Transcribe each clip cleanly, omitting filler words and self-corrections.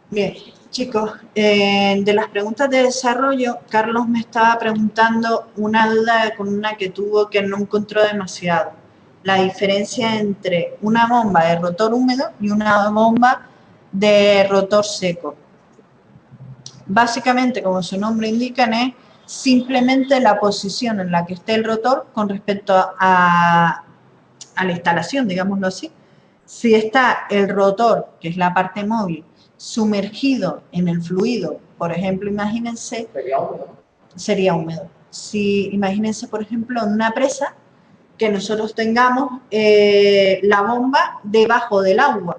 Bien, chicos, de las preguntas de desarrollo, Carlos me estaba preguntando una duda con una que tuvo que no encontró demasiado. La diferencia entre una bomba de rotor húmedo y una bomba de rotor seco. Básicamente, como su nombre indica, es simplemente la posición en la que esté el rotor con respecto a la instalación, digámoslo así. Si está el rotor, que es la parte móvil, sumergido en el fluido, por ejemplo, imagínense, Sería húmedo. sería húmedo. Si imagínense, por ejemplo, en una presa, que nosotros tengamos la bomba debajo del agua,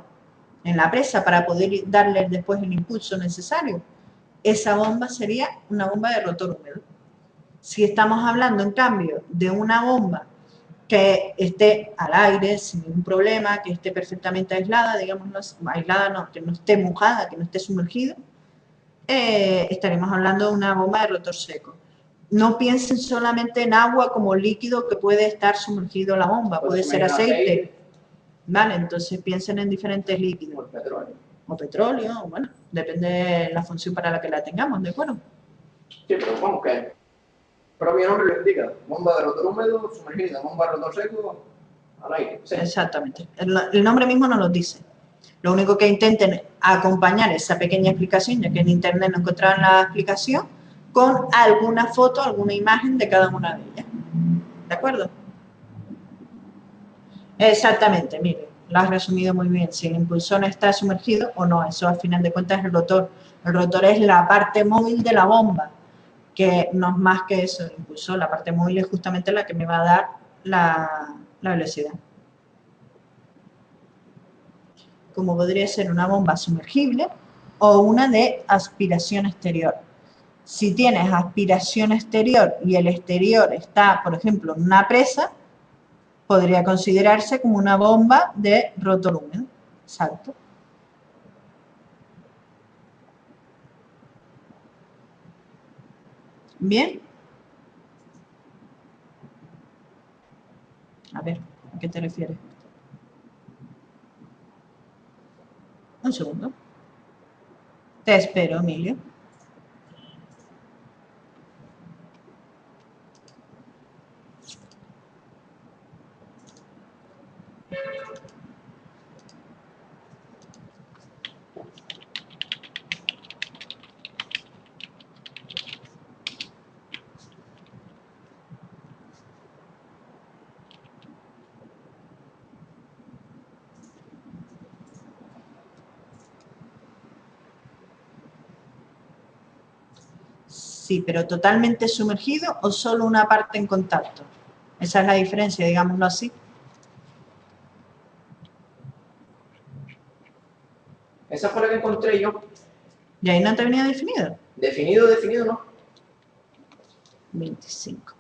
en la presa, para poder darle después el impulso necesario. Esa bomba sería una bomba de rotor húmedo. Si estamos hablando, en cambio, de una bomba que esté al aire sin ningún problema, que esté perfectamente aislada, digamos, aislada no, que no esté mojada, que no esté sumergida, estaremos hablando de una bomba de rotor seco. No piensen solamente en agua como líquido que puede estar sumergido en la bomba, puede ser aceite. Vale, entonces piensen en diferentes líquidos. O petróleo. O petróleo, bueno, depende de la función para la que la tengamos, ¿de acuerdo? Sí, pero vamos que el propio nombre lo indica. Bomba de rotor húmedo sumergida, bomba de rotor seco al aire. Sí. Exactamente. El nombre mismo nos lo dice. Lo único que intenten acompañar esa pequeña explicación, ya que en internet no encontraron la explicación, con alguna foto, alguna imagen de cada una de ellas. ¿De acuerdo? Exactamente, mire, lo has resumido muy bien. Si el impulsor está sumergido o no, eso al final de cuentas es el rotor. El rotor es la parte móvil de la bomba, que no es más que eso, el impulsor. La parte móvil es justamente la que me va a dar la velocidad. Como podría ser una bomba sumergible o una de aspiración exterior. Si tienes aspiración exterior y el exterior está, por ejemplo, en una presa, podría considerarse como una bomba de rotor húmedo. Exacto. Bien. A ver, ¿a qué te refieres? Un segundo. Te espero, Emilio. Sí, pero totalmente sumergido o solo una parte en contacto. Esa es la diferencia, digámoslo así. Esa fue la que encontré yo. ¿Y ahí no te venía definido? Definido no. 25.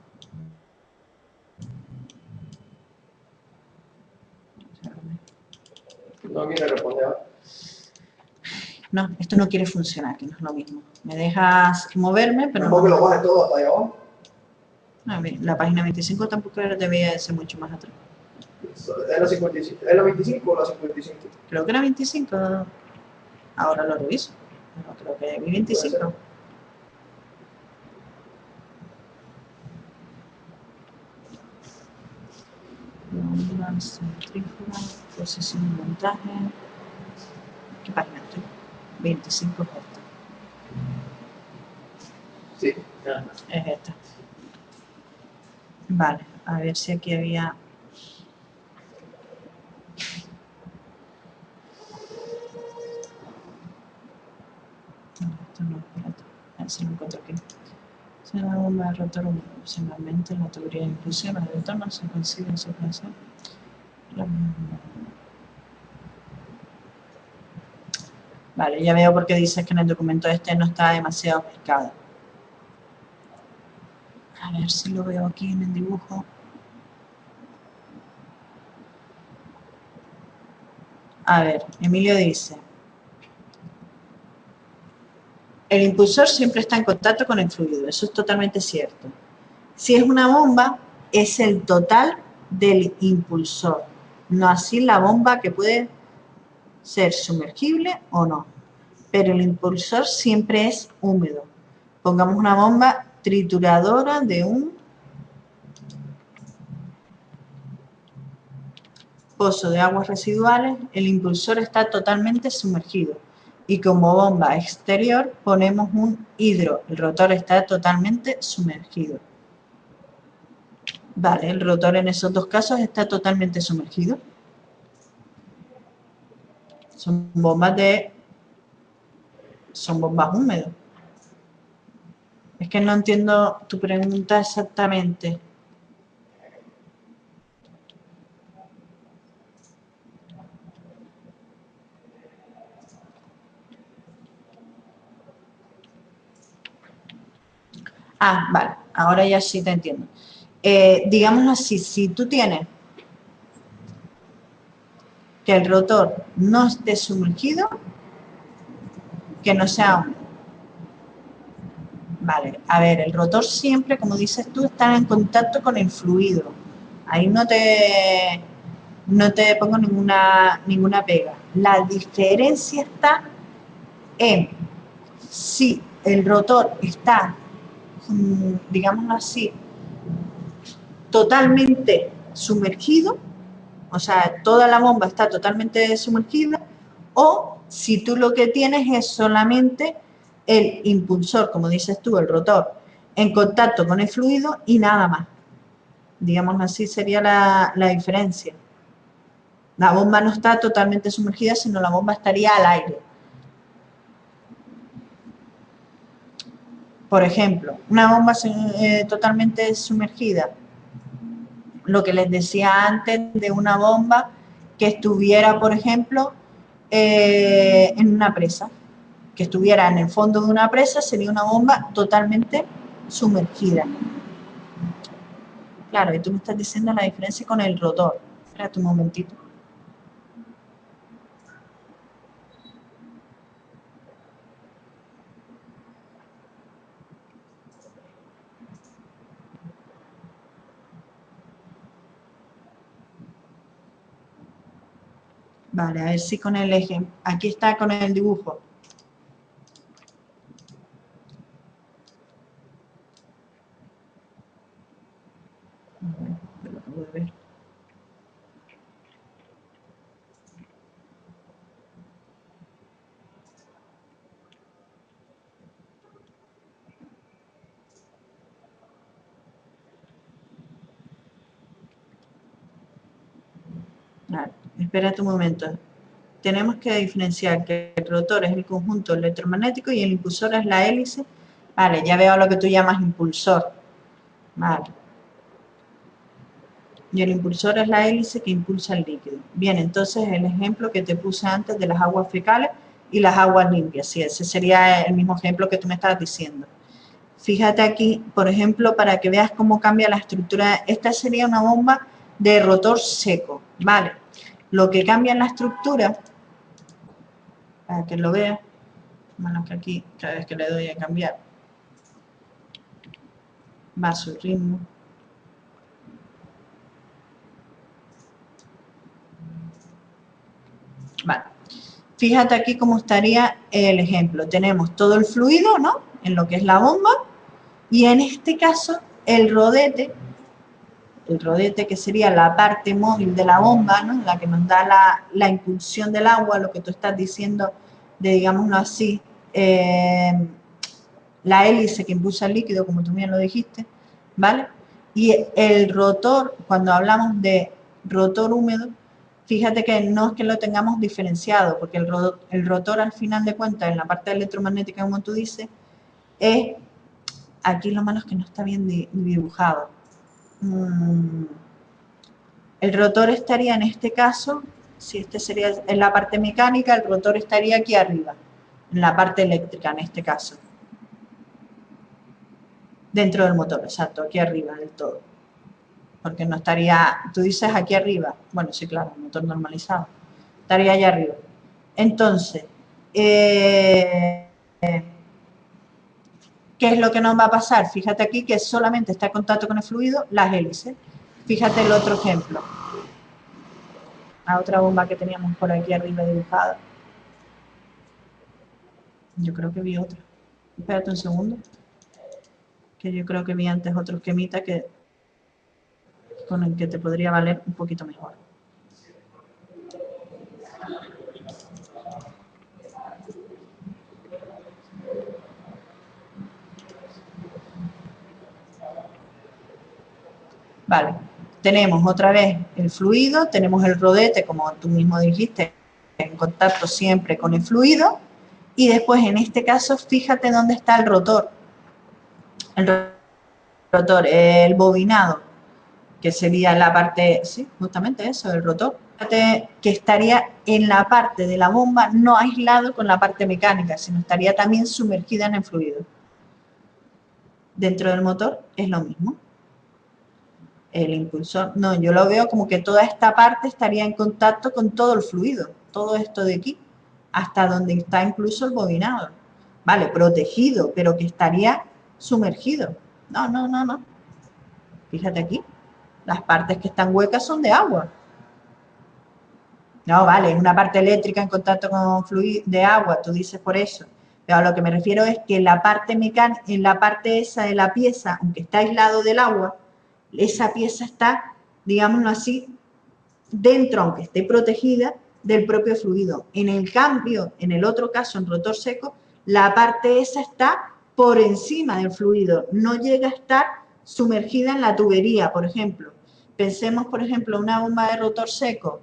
No quiere responder ahora. No, esto no quiere funcionar, que no es lo mismo. Me dejas moverme, pero Mejor que lo no. baje todo hasta allá abajo. A ver, la página 25 tampoco debía ser mucho más atrás. ¿Es la 55? ¿Es la 25 o la 55? Creo que era 25. Ahora lo reviso. No, creo que vi 25. Bomba centrífuga, posición de montaje. ¿Qué página estoy? 25 es esta. Sí. Es esta. Vale, a ver si aquí había... No, esto no, espérate. A ver si lo encuentro aquí. Si una bomba de rotor húmedo, opcionalmente la teoría de inclusión de retorno se consigue en su creación. Vale, ya veo por qué dices que en el documento este no está demasiado explicado. A ver si lo veo aquí en el dibujo. A ver, Emilio dice: el impulsor siempre está en contacto con el fluido, eso es totalmente cierto. Si es una bomba, es el total del impulsor, no así la bomba que puede ser sumergible o no. pero el impulsor siempre es húmedo. Pongamos una bomba trituradora de un pozo de aguas residuales, el impulsor está totalmente sumergido. Y como bomba exterior ponemos un hidro, el rotor está totalmente sumergido. Vale, el rotor en esos dos casos está totalmente sumergido. Son bombas húmedas. Es que no entiendo tu pregunta exactamente. Ah, vale, ahora ya sí te entiendo. Digámoslo así, si tú tienes que el rotor no esté sumergido, que no sea húmedo. Vale, a ver, el rotor siempre, como dices tú, está en contacto con el fluido. Ahí no te pongo ninguna pega. La diferencia está en si el rotor está, digámoslo así, totalmente sumergido, o sea, toda la bomba está totalmente sumergida, o si tú lo que tienes es solamente el impulsor, como dices tú, el rotor, en contacto con el fluido y nada más. Digamos así sería la diferencia. La bomba no está totalmente sumergida, sino la bomba estaría al aire. Por ejemplo, una bomba totalmente sumergida, lo que les decía antes de una bomba que estuviera, por ejemplo, en una presa, que estuviera en el fondo de una presa, sería una bomba totalmente sumergida. Claro, y tú me estás diciendo la diferencia con el rotor. Espérate un momentito. Vale, a ver si con el ejemplo. Aquí está con el dibujo. Lo acabo de ver. Vale, espérate un momento. Tenemos que diferenciar que el rotor es el conjunto electromagnético y el impulsor es la hélice. Vale, ya veo lo que tú llamas impulsor. Vale. Y el impulsor es la hélice que impulsa el líquido. Bien, entonces el ejemplo que te puse antes de las aguas fecales y las aguas limpias. Sí, ese sería el mismo ejemplo que tú me estabas diciendo. Fíjate aquí, por ejemplo, para que veas cómo cambia la estructura. Esta sería una bomba de rotor seco, ¿vale? Lo que cambia en la estructura, para que lo veas, bueno, que aquí, cada vez que le doy a cambiar, va a su ritmo. Vale. Fíjate aquí cómo estaría el ejemplo. Tenemos todo el fluido, ¿no? En lo que es la bomba. Y en este caso, el rodete que sería la parte móvil de la bomba, ¿no? La que nos da la impulsión del agua, lo que tú estás diciendo de, digámoslo así, la hélice que impulsa el líquido, como tú bien lo dijiste, ¿vale? Y el rotor, cuando hablamos de rotor húmedo, fíjate que no es que lo tengamos diferenciado, porque el rotor al final de cuentas, en la parte electromagnética, como tú dices, es, aquí lo malo es que no está bien dibujado. El rotor estaría en este caso, si este sería en la parte mecánica, el rotor estaría aquí arriba, en la parte eléctrica en este caso. Dentro del motor, exacto, aquí arriba del todo. Porque no estaría, tú dices aquí arriba, bueno, sí, claro, el motor normalizado, estaría allá arriba. Entonces, ¿qué es lo que nos va a pasar? Fíjate aquí que solamente está en contacto con el fluido las hélices. Fíjate el otro ejemplo. La otra bomba que teníamos por aquí arriba dibujada. Yo creo que vi otra. Espérate un segundo. Que yo creo que vi antes otro esquemita que con el que te podría valer un poquito mejor. Vale, tenemos otra vez el fluido, tenemos el rodete, como tú mismo dijiste, en contacto siempre con el fluido, y después en este caso fíjate dónde está el rotor. El rotor, el bobinado, que sería la parte, sí, justamente eso, el rotor, que estaría en la parte de la bomba, no aislado con la parte mecánica, sino estaría también sumergida en el fluido. Dentro del motor es lo mismo. El impulsor, no, yo lo veo como que toda esta parte estaría en contacto con todo el fluido, todo esto de aquí, hasta donde está incluso el bobinado. Vale, protegido, pero que estaría sumergido. No, no, no, no. Fíjate aquí, las partes que están huecas son de agua. No, vale, es una parte eléctrica en contacto con fluido de agua, tú dices por eso. Pero a lo que me refiero es que la parte mecánica, en la parte esa de la pieza, aunque está aislado del agua, esa pieza está, digámoslo así, dentro, aunque esté protegida, del propio fluido. En el cambio, en el otro caso, en rotor seco, la parte esa está por encima del fluido, no llega a estar sumergida en la tubería, por ejemplo. Pensemos, por ejemplo, una bomba de rotor seco,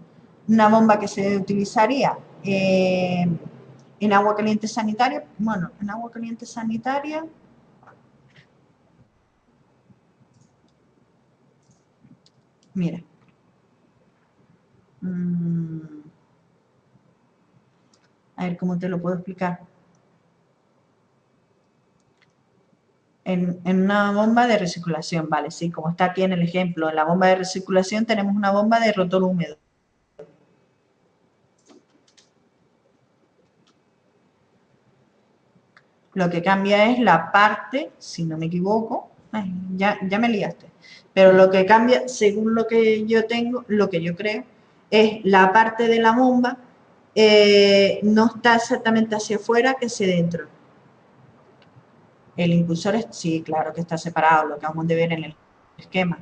una bomba que se utilizaría en agua caliente sanitaria. Bueno, en agua caliente sanitaria, mira, a ver cómo te lo puedo explicar. En una bomba de recirculación, vale, sí, como está aquí en el ejemplo, en la bomba de recirculación tenemos una bomba de rotor húmedo. Lo que cambia es la parte, si no me equivoco, ay, ya me liaste, pero lo que cambia, según lo que yo tengo, lo que yo creo, es la parte de la bomba no está exactamente hacia afuera que hacia dentro. El impulsor, sí, claro que está separado, lo que vamos a ver en el esquema,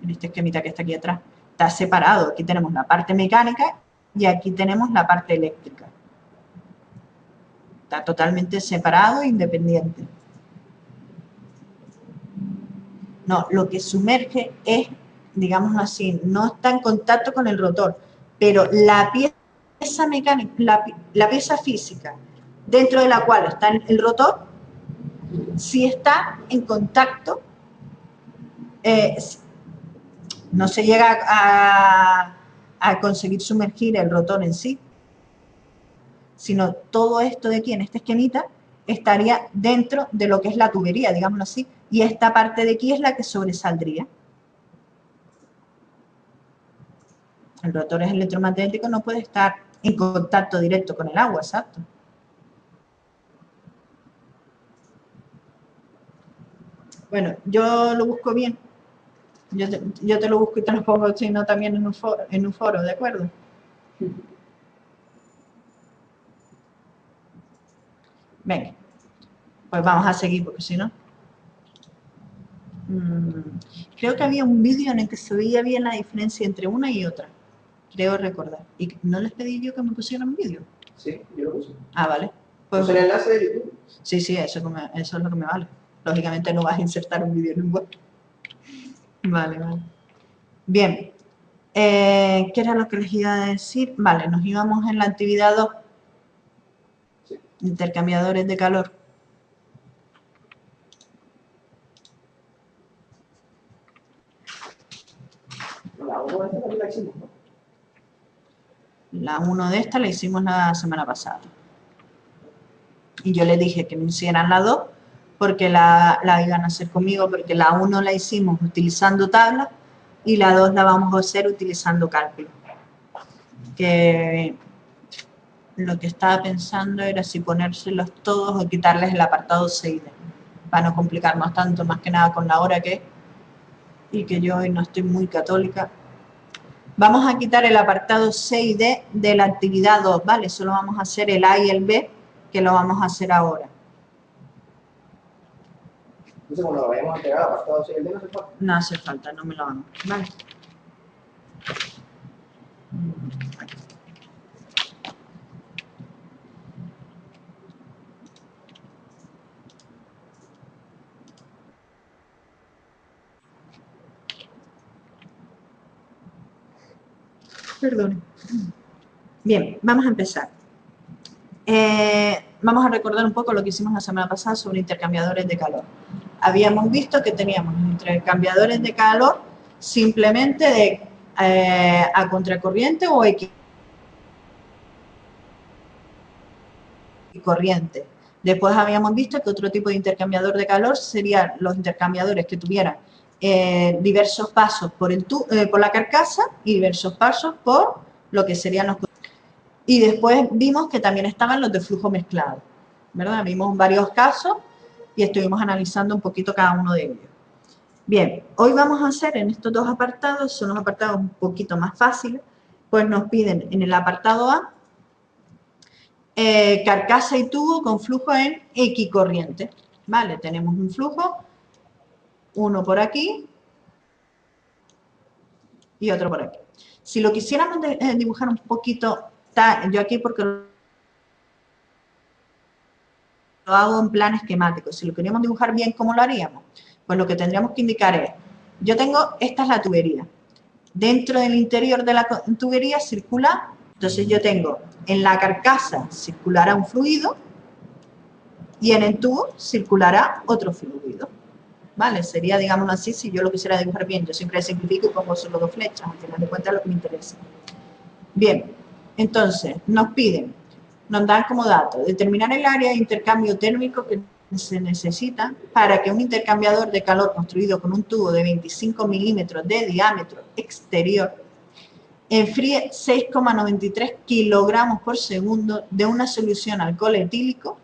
en este esquemita que está aquí atrás. Está separado, aquí tenemos la parte mecánica y aquí tenemos la parte eléctrica. Está totalmente separado e independiente. No, lo que sumerge es, digámoslo así, no está en contacto con el rotor, pero la pieza mecánica, la pieza física dentro de la cual está el rotor, sí está en contacto, no se llega a conseguir sumergir el rotor en sí, sino todo esto de aquí, en este esquemita, estaría dentro de lo que es la tubería, digámoslo así, y esta parte de aquí es la que sobresaldría. El rotor es electromagnético, no puede estar en contacto directo con el agua, exacto. Bueno, yo lo busco bien. Yo te lo busco y te lo pongo, si no, también en un foro, ¿de acuerdo? Venga, pues vamos a seguir, porque si no... creo que había un vídeo en el que se veía bien la diferencia entre una y otra. Creo recordar. Y no les pedí yo que me pusieran un vídeo. Sí, yo lo puse. Ah, vale. Pues el enlace de YouTube. Sí, eso es lo que me vale. Lógicamente no vas a insertar un vídeo en un web. Vale. Bien. ¿Qué era lo que les iba a decir? Vale, nos íbamos en la actividad 2. Sí. Intercambiadores de calor. La 1 de esta también la hicimos, ¿no? La 1 de esta la hicimos la semana pasada. Y yo les dije que me hicieran la 2 porque la iban a hacer conmigo, porque la 1 la hicimos utilizando tablas y la 2 la vamos a hacer utilizando cálculo. Que lo que estaba pensando era si ponérselos todos o quitarles el apartado 6D, para no complicarnos tanto, más que nada con la hora que es, y que yo hoy no estoy muy católica. Vamos a quitar el apartado 6D de la actividad 2, ¿vale? Solo vamos a hacer el A y el B, que lo vamos a hacer ahora. Entonces, cuando lo vayamos a entregar apartado así, el día no hace falta. No hace falta, no me lo hago. Vale. Perdón. Bien, vamos a empezar. Vamos a recordar un poco lo que hicimos la semana pasada sobre intercambiadores de calor. Habíamos visto que teníamos intercambiadores de calor simplemente de a contracorriente o equicorriente. Después habíamos visto que otro tipo de intercambiador de calor serían los intercambiadores que tuvieran diversos pasos por la carcasa y diversos pasos por lo que serían los... Y después vimos que también estaban los de flujo mezclado, ¿verdad? Vimos varios casos y estuvimos analizando un poquito cada uno de ellos. Bien, hoy vamos a hacer en estos dos apartados, son los apartados un poquito más fáciles, pues nos piden en el apartado A carcasa y tubo con flujo en equicorriente, ¿vale? Tenemos un flujo, uno por aquí y otro por aquí. Si lo quisiéramos dibujar un poquito, yo aquí porque lo hago en plan esquemático, si lo queríamos dibujar bien, ¿cómo lo haríamos? Pues lo que tendríamos que indicar es, esta es la tubería, dentro del interior de la tubería circula, entonces yo tengo en la carcasa circulará un fluido y en el tubo circulará otro fluido, ¿vale? Sería, digamos así, si yo lo quisiera dibujar bien, yo siempre simplifico y pongo solo dos flechas, al final de cuentas lo que me interesa. Bien, entonces nos dan como dato determinar el área de intercambio térmico que se necesita para que un intercambiador de calor construido con un tubo de 25 milímetros de diámetro exterior enfríe 6,93 kilogramos por segundo de una solución alcohol etílico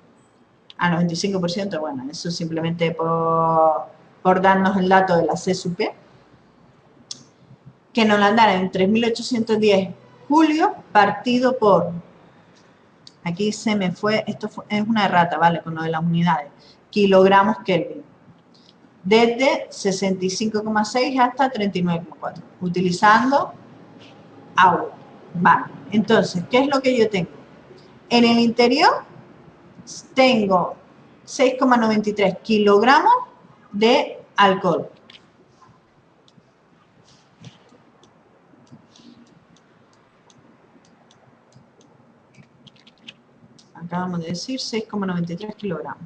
a 95%, bueno, eso simplemente por darnos el dato de la CSUP, que nos la dan en 3.810 julio partido por, aquí se me fue, es una errata, ¿vale? Con lo de las unidades, kilogramos Kelvin, desde 65,6 hasta 39,4, utilizando agua, vale. Entonces, ¿qué es lo que yo tengo? En el interior tengo 6,93 kilogramos de alcohol. Acabamos de decir 6,93 kilogramos.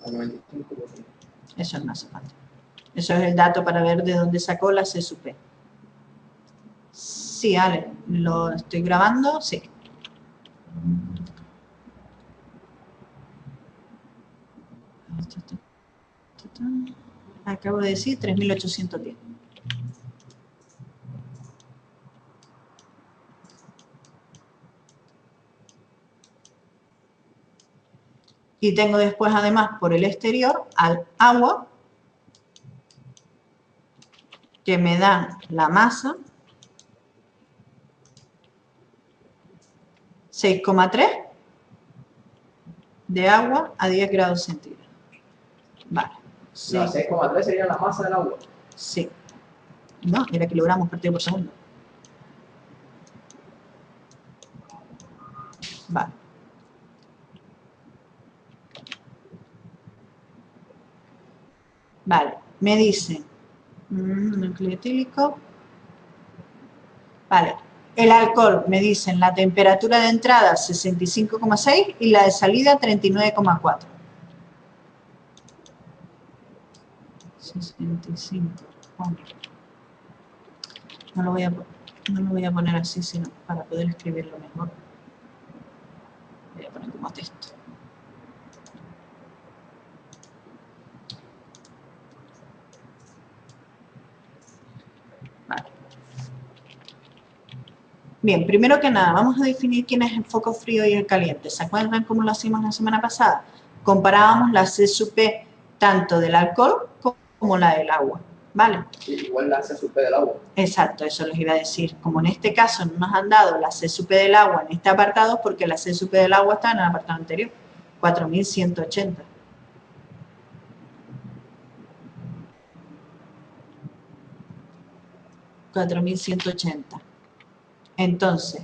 Al 95%. Eso no hace falta. Eso es el dato para ver de dónde sacó la CSUP. Sí, Ale, lo estoy grabando, sí. Acabo de decir 3.810. Y tengo después, además, por el exterior, al agua, que me da la masa, 6,3 de agua a 10 grados centígrados. Vale. Sí. La 6,3 sería la masa del agua. Sí. No, era kilogramos partido por segundo. Vale. Vale, me dice núcleo etílico. Vale, el alcohol me dicen la temperatura de entrada 65,6 y la de salida 39,4. 65. No lo voy a poner así, sino para poder escribirlo mejor. Voy a poner como texto. Vale. Bien, primero que nada, vamos a definir quién es el foco frío y el caliente. ¿Se acuerdan cómo lo hacíamos la semana pasada? Comparábamos la CSUP tanto del alcohol como la del agua. ¿vale? Sí, igual la C sub P del agua. Exacto, eso les iba a decir. Como en este caso no nos han dado la C sub P del agua en este apartado, porque la C sub P del agua está en el apartado anterior, 4180. Entonces,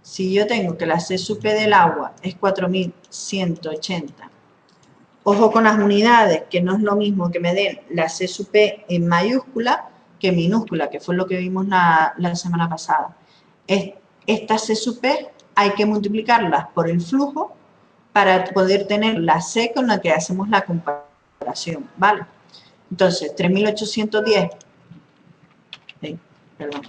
si yo tengo que la C sub P del agua es 4180, ojo con las unidades, que no es lo mismo que me den la C sub P en mayúscula que en minúscula, que fue lo que vimos la semana pasada. Esta C sub P hay que multiplicarlas por el flujo para poder tener la C con la que hacemos la comparación, ¿vale? Entonces, 3810, perdón,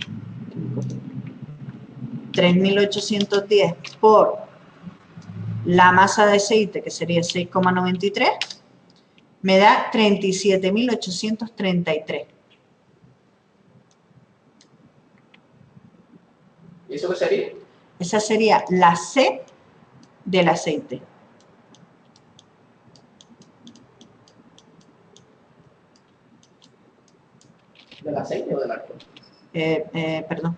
3810 por la masa de aceite, que sería 6,93, me da 37.833. ¿Y eso qué sería? Esa sería la C del aceite. ¿Del aceite o del alcohol? Perdón.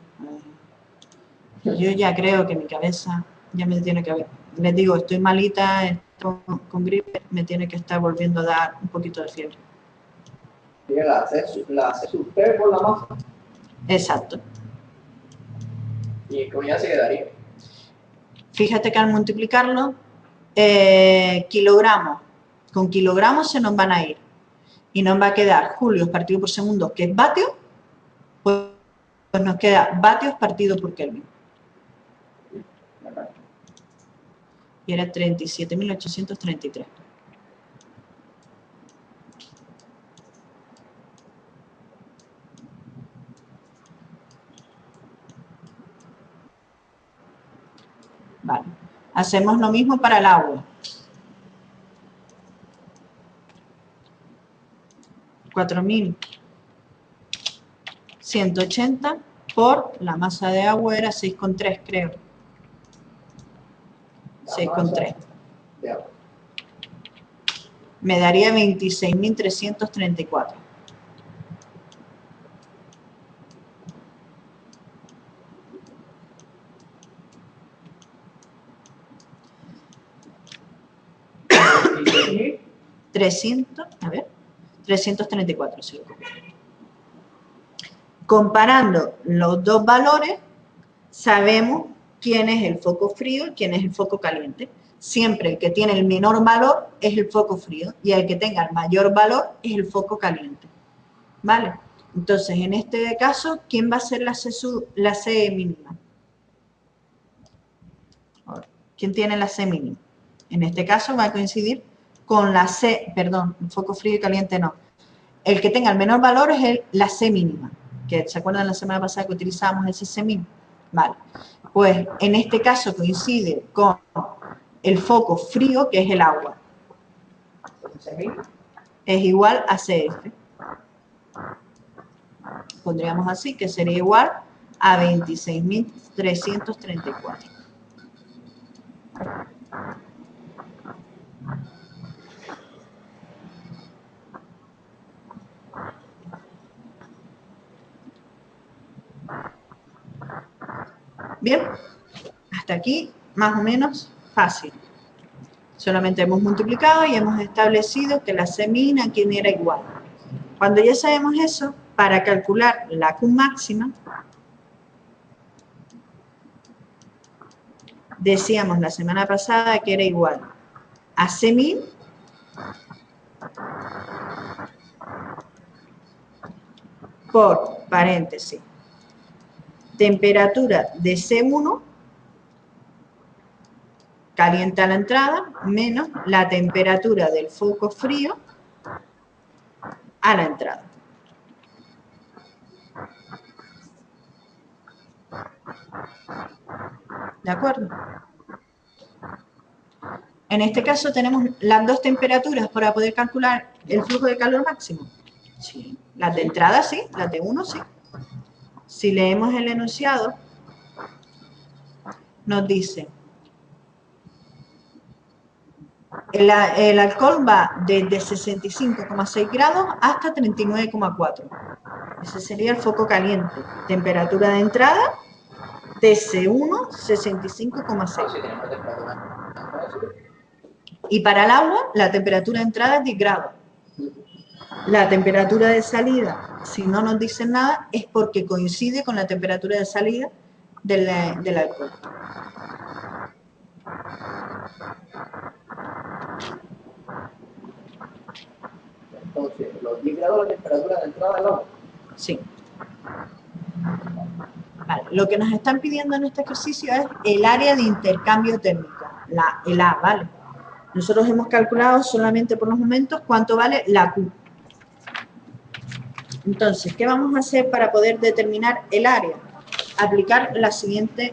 Yo ya creo que mi cabeza ya me tiene que ver. Les digo, estoy malita, estoy con gripe, me tiene que estar volviendo a dar un poquito de fiebre. Tiene la C sub P por la masa. Exacto. ¿Y qué unidad se quedaría? Fíjate que al multiplicarlo, kilogramos con kilogramos se nos van a ir. Y nos va a quedar julios partido por segundo, que es vatios, pues nos queda vatios partido por Kelvin. Y era 37.833. Vale. Hacemos lo mismo para el agua. 4.180 por la masa de agua era 6,3, creo. 6,3. De agua. Me daría 26.334. ¿Y 300, a ver, 334, sí. Comparando los dos valores, sabemos quién es el foco frío y quién es el foco caliente. Siempre el que tiene el menor valor es el foco frío y el que tenga el mayor valor es el foco caliente. ¿Vale? Entonces, en este caso, ¿quién va a ser la C mínima? ¿Quién tiene la C mínima? En este caso va a coincidir con la C, perdón, el foco frío y caliente no. El que tenga el menor valor es la C mínima, que se acuerdan la semana pasada que utilizamos ese C mínimo. Vale, pues en este caso coincide con el foco frío, que es el agua. Es igual a CF. Pondríamos así, que sería igual a 26.334. Bien, hasta aquí más o menos fácil. Solamente hemos multiplicado y hemos establecido que la C min aquí era igual. Cuando ya sabemos eso, para calcular la Q máxima, decíamos la semana pasada que era igual a C min por paréntesis temperatura de C1 caliente a la entrada menos la temperatura del foco frío a la entrada. ¿De acuerdo? En este caso tenemos las dos temperaturas para poder calcular el flujo de calor máximo. Sí. Las de entrada sí, las de 1 sí. Si leemos el enunciado, nos dice El alcohol va desde 65,6 grados hasta 39,4. Ese sería el foco caliente. Temperatura de entrada, TC1, 65,6. Sí, tiene una temperatura. Y para el agua, la temperatura de entrada es 10 grados. La temperatura de salida, si no nos dicen nada, es porque coincide con la temperatura de salida del alcohol. Entonces, los 10 grados de temperatura de entrada del agua. Sí. Vale. Lo que nos están pidiendo en este ejercicio es el área de intercambio térmico, el A, ¿vale? Nosotros hemos calculado solamente por los momentos cuánto vale la Q. Entonces, ¿qué vamos a hacer para poder determinar el área? Aplicar la siguiente,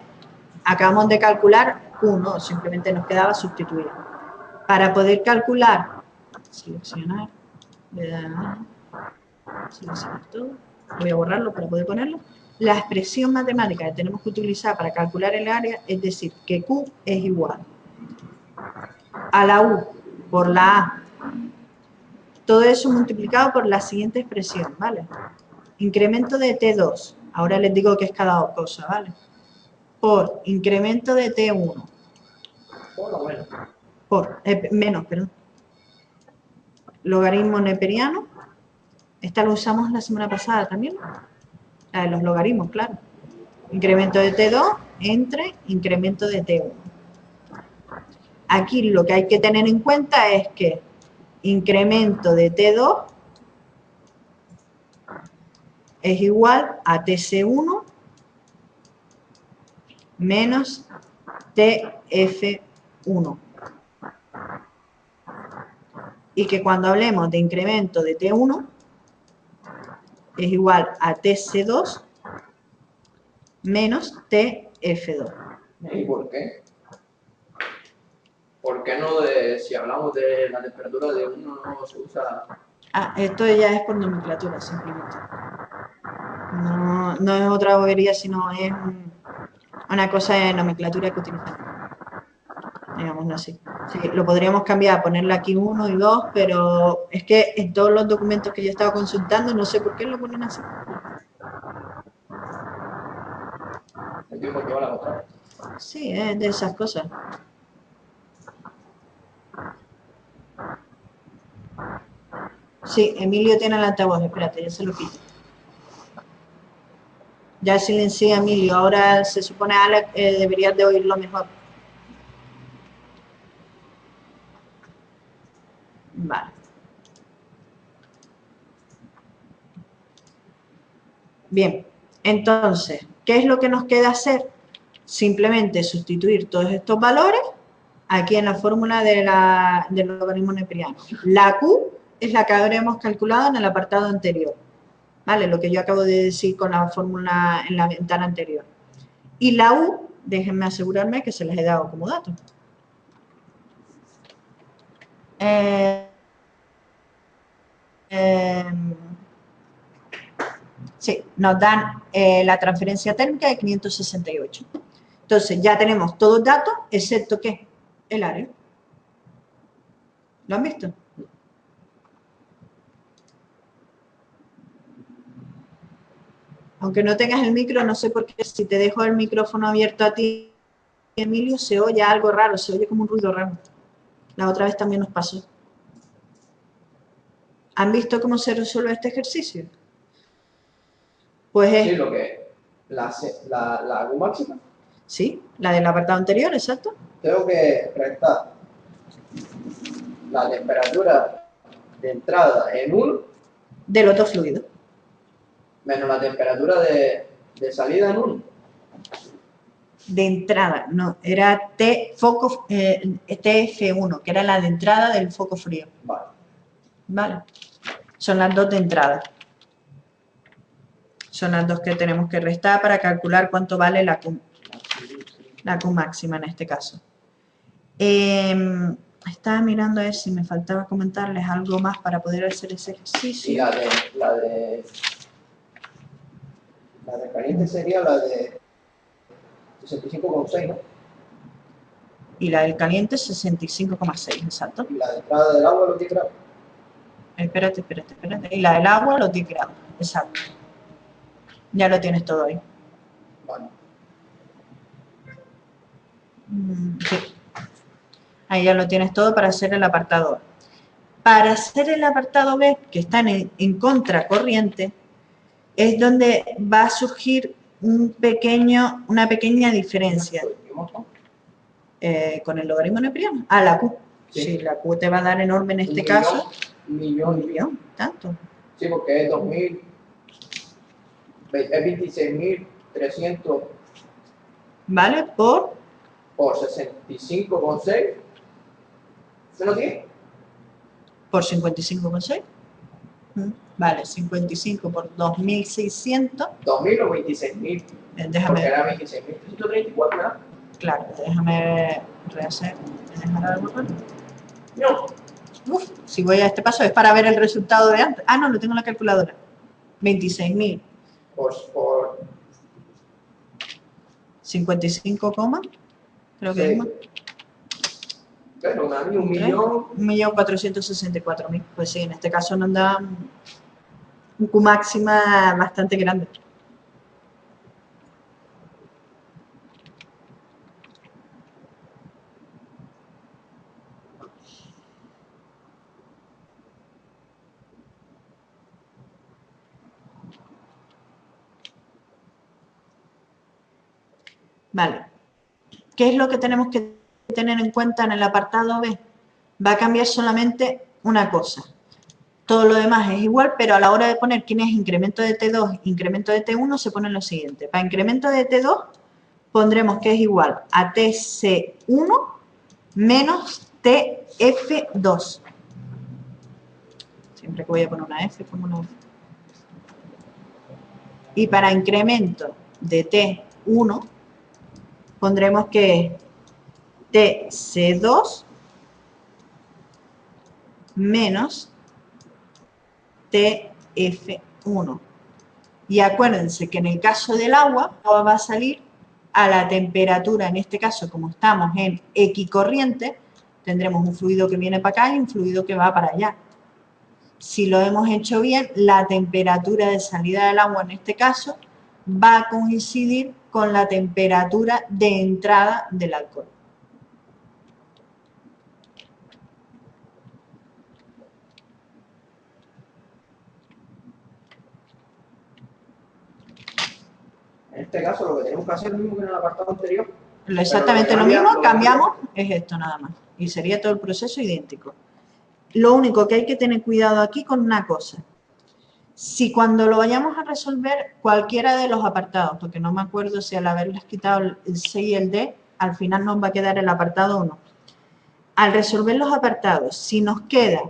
acabamos de calcular Q, ¿no? Simplemente nos quedaba sustituir. Para poder calcular, seleccionar todo, voy a borrarlo para poder ponerlo. La expresión matemática que tenemos que utilizar para calcular el área es decir, que Q es igual a la U por la A. Todo eso multiplicado por la siguiente expresión, ¿vale? Incremento de T2, ahora les digo que es cada cosa, ¿vale? Por incremento de T1. Menos, perdón. Logaritmo neperiano. Esta lo usamos la semana pasada también. La de los logaritmos, claro. Incremento de T2 entre incremento de T1. Aquí lo que hay que tener en cuenta es que incremento de T2 es igual a TC1 menos TF1. Y que cuando hablemos de incremento de T1 es igual a TC2 menos TF2. ¿Y por qué? ¿Por qué no si hablamos de la temperatura de uno no se usa? Esto ya es por nomenclatura, simplemente. No es otra bobería, sino es una cosa de nomenclatura que utilizamos. Digámoslo así. Sí, lo podríamos cambiar, ponerle aquí 1 y 2, pero es que en todos los documentos que yo he estado consultando, no sé por qué lo ponen así. El tiempo que va la otra. Sí, es de esas cosas. Sí, Emilio tiene el altavoz, espérate, ya se lo quito. Ya silencié a Emilio, ahora se supone, Alex, deberías de oírlo mejor. Vale. Bien, entonces, ¿qué es lo que nos queda hacer? Simplemente sustituir todos estos valores aquí en la fórmula del logaritmo neperiano. La Q es la que habremos calculado en el apartado anterior, ¿vale? Lo que yo acabo de decir con la fórmula en la ventana anterior. Y la U, déjenme asegurarme que se las he dado como dato. Sí, nos dan la transferencia térmica de 568. Entonces, ya tenemos todos los datos, excepto ¿qué? El área. ¿Lo han visto? Aunque no tengas el micro, no sé por qué, si te dejo el micrófono abierto a ti, Emilio, se oye algo raro, se oye como un ruido raro. La otra vez también nos pasó. ¿Han visto cómo se resuelve este ejercicio? Pues sí, lo que la U máxima. Sí, la del apartado anterior, exacto. Tengo que restar la temperatura de entrada en 1 del otro fluido menos la temperatura de salida en 1. De entrada, no, era TF1, que era la de entrada del foco frío. Vale. Vale. Son las dos de entrada. Son las dos que tenemos que restar para calcular cuánto vale la Q máxima en este caso. Estaba mirando a ver si me faltaba comentarles algo más para poder hacer ese ejercicio. Y la de caliente sería la de 65,6, ¿no? Y la del caliente 65,6, exacto. Y la de entrada del agua, los 10 grados. Espérate. Y la del agua, los 10 grados, exacto. Ya lo tienes todo ahí. Vale. Sí. Ahí ya lo tienes todo para hacer el apartado A. Para hacer el apartado B, que están en contracorriente, es donde va a surgir una pequeña diferencia con el logaritmo neperiano. Ah, la Q. Sí, la Q te va a dar enorme en este caso. Un millón, tanto. Sí, porque es 2000, es 26.300. ¿Vale? Por 65,6. ¿Se lo tiene? Por 55,6. Vale, 55 por 2.600. 2.000 o 26.000. Déjame. Porque era 26.334, ¿verdad? Claro, déjame rehacer. ¿Me dejará de borrar? No. Uf, si voy a este paso es para ver el resultado de antes. Ah, no, lo tengo en la calculadora. 26.000. Por 55, creo que sí. es más. Pero un millón. 1.464.000. Pues sí, en este caso nos da un Q máxima bastante grande. Vale. ¿Qué es lo que tenemos que tener en cuenta en el apartado B? Va a cambiar solamente una cosa. Todo lo demás es igual, pero a la hora de poner quién es incremento de T2, incremento de T1, se pone lo siguiente. Para incremento de T2 pondremos que es igual a TC1 menos TF2. Siempre que voy a poner una F, pongo una F. Y para incremento de T1 pondremos que es TC2 menos TF1. Y acuérdense que en el caso del agua va a salir a la temperatura, en este caso como estamos en equicorriente, tendremos un fluido que viene para acá y un fluido que va para allá. Si lo hemos hecho bien, la temperatura de salida del agua en este caso va a coincidir con la temperatura de entrada del alcohol. En este caso, lo que tenemos que hacer es lo mismo que en el apartado anterior. Exactamente lo mismo, cambiamos, es esto nada más. Y sería todo el proceso idéntico. Lo único que hay que tener cuidado aquí con una cosa. Si cuando lo vayamos a resolver cualquiera de los apartados, porque no me acuerdo si al haberles quitado el C y el D, al final nos va a quedar el apartado o no. Al resolver los apartados, si nos queda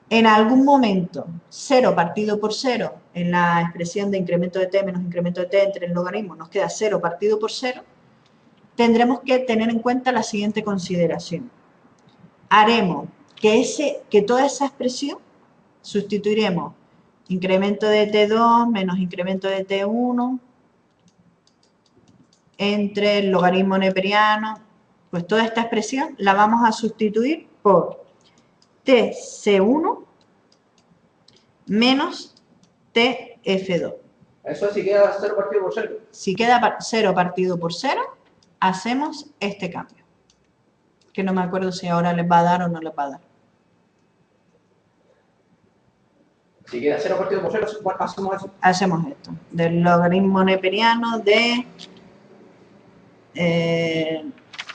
en algún momento 0 partido por 0 en la expresión de incremento de T menos incremento de T entre el logaritmo, nos queda 0 partido por 0, tendremos que tener en cuenta la siguiente consideración. Haremos que toda esa expresión sustituiremos incremento de T2 menos incremento de T1 entre el logaritmo neperiano. Pues toda esta expresión la vamos a sustituir por TC1 menos TF2. Eso si queda 0 partido por 0. Si queda 0 partido por 0, hacemos este cambio. Que no me acuerdo si ahora les va a dar o no les va a dar. Si queda 0 partido por 0, hacemos eso. Hacemos esto. Del logaritmo neperiano de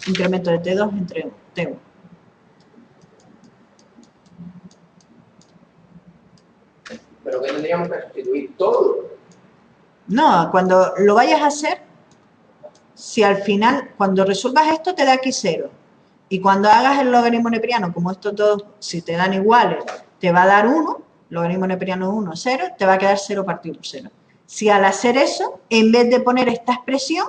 incremento de T2 entre T1. Pero que tendríamos que sustituir todo. No, cuando lo vayas a hacer, si al final, cuando resuelvas esto, te da aquí 0. Y cuando hagas el logaritmo neperiano, como estos dos, si te dan iguales, te va a dar 1, logaritmo neperiano 1, 0, te va a quedar 0 partido por 0. Si al hacer eso, en vez de poner esta expresión,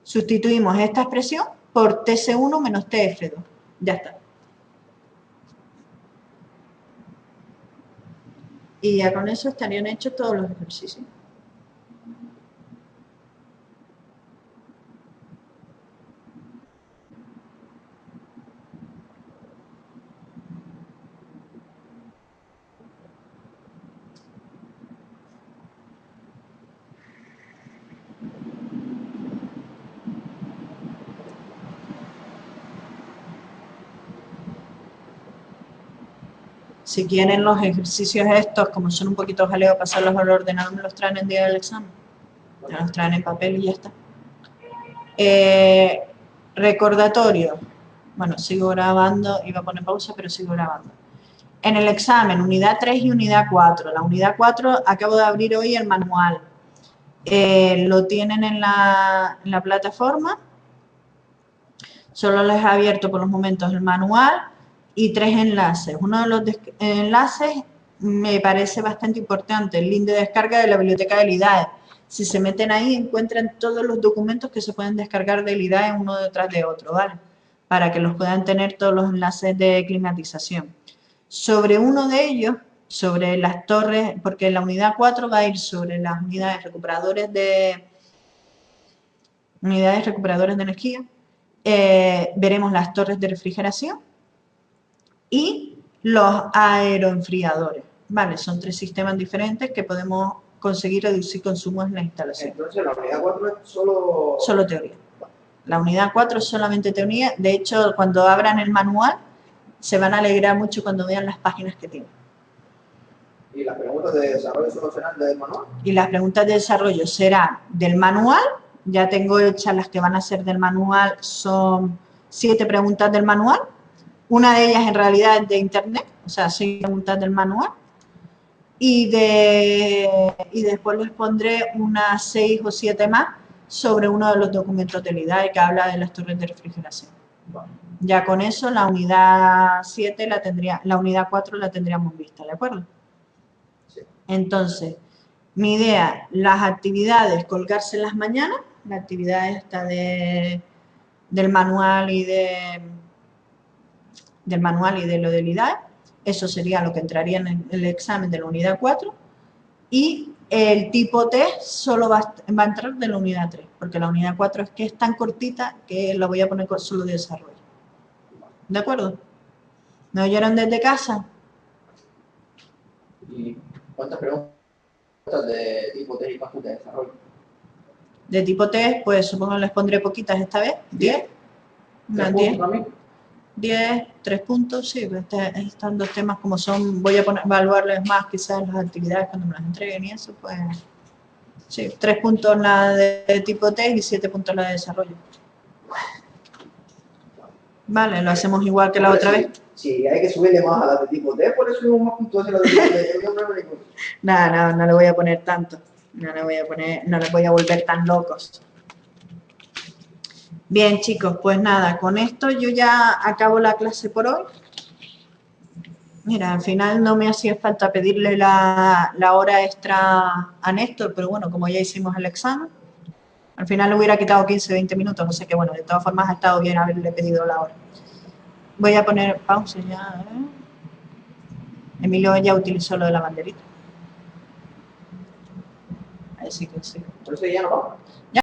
sustituimos esta expresión por TC1 menos TF2. Ya está. Y ya con eso estarían hechos todos los ejercicios. Si quieren los ejercicios estos, como son un poquito jaleo, pasarlos al ordenador, me los traen el día del examen. Me los traen en papel y ya está. Recordatorio. Bueno, sigo grabando, iba a poner pausa, pero sigo grabando. En el examen, unidad 3 y unidad 4. La unidad 4, acabo de abrir hoy el manual. Lo tienen en la plataforma. Solo les he abierto por los momentos el manual y 3 enlaces. Uno de los enlaces me parece bastante importante, el link de descarga de la biblioteca del IDAE. Si se meten ahí, encuentran todos los documentos que se pueden descargar del IDAE uno detrás de otro, ¿vale? Para que los puedan tener todos los enlaces de climatización. Sobre uno de ellos, sobre las torres, porque la unidad 4 va a ir sobre las unidades recuperadoras de energía, veremos las torres de refrigeración y los aeroenfriadores, ¿vale? Son 3 sistemas diferentes que podemos conseguir reducir consumos en la instalación. Entonces, la unidad 4 es solo... Solo teoría. La unidad 4 es solamente teoría. De hecho, cuando abran el manual, se van a alegrar mucho cuando vean las páginas que tiene. ¿Y las preguntas de desarrollo solo serán del manual? Y las preguntas de desarrollo serán del manual. Ya tengo hechas las que van a ser del manual. Son 7 preguntas del manual. Una de ellas en realidad es de internet, o sea, 6 preguntas del manual. Y después les pondré unas 6 o 7 más sobre uno de los documentos del IDAE que habla de las torres de refrigeración. Ya con eso la unidad 7 la unidad 4 la tendríamos vista, ¿de acuerdo? Sí. Entonces, mi idea, las actividades, colgarse las mañanas, la actividad esta del manual y de lo del IDAE, eso sería lo que entraría en el examen de la unidad 4, y el tipo test solo va a entrar de la unidad 3, porque la unidad 4 es que es tan cortita que lo voy a poner solo de desarrollo. ¿De acuerdo? ¿Me oyeron desde casa? ¿Y cuántas preguntas de tipo test y cuántas de desarrollo? De tipo test, pues supongo que les pondré poquitas esta vez. 10. Unas 10. 10, 3 puntos, sí, pues están 2 temas como son, voy a evaluarles más quizás las actividades cuando me las entreguen y eso, pues sí, 3 puntos la de tipo test y 7 puntos la de desarrollo. Vale, lo hacemos igual que la otra vez. Sí, hay que subirle más a las de tipo T, por eso subimos más puntuación a las de tipo T. No le voy a poner tanto, no les voy a volver tan locos. Bien, chicos, pues nada, con esto yo ya acabo la clase por hoy. Mira, al final no me hacía falta pedirle la hora extra a Néstor, pero bueno, como ya hicimos el examen, al final le hubiera quitado 15, 20 minutos, o sea que bueno, de todas formas ha estado bien haberle pedido la hora. Voy a poner pausa ya. Emilio ya utilizó lo de la banderita. Así que sí. Entonces ya no vamos.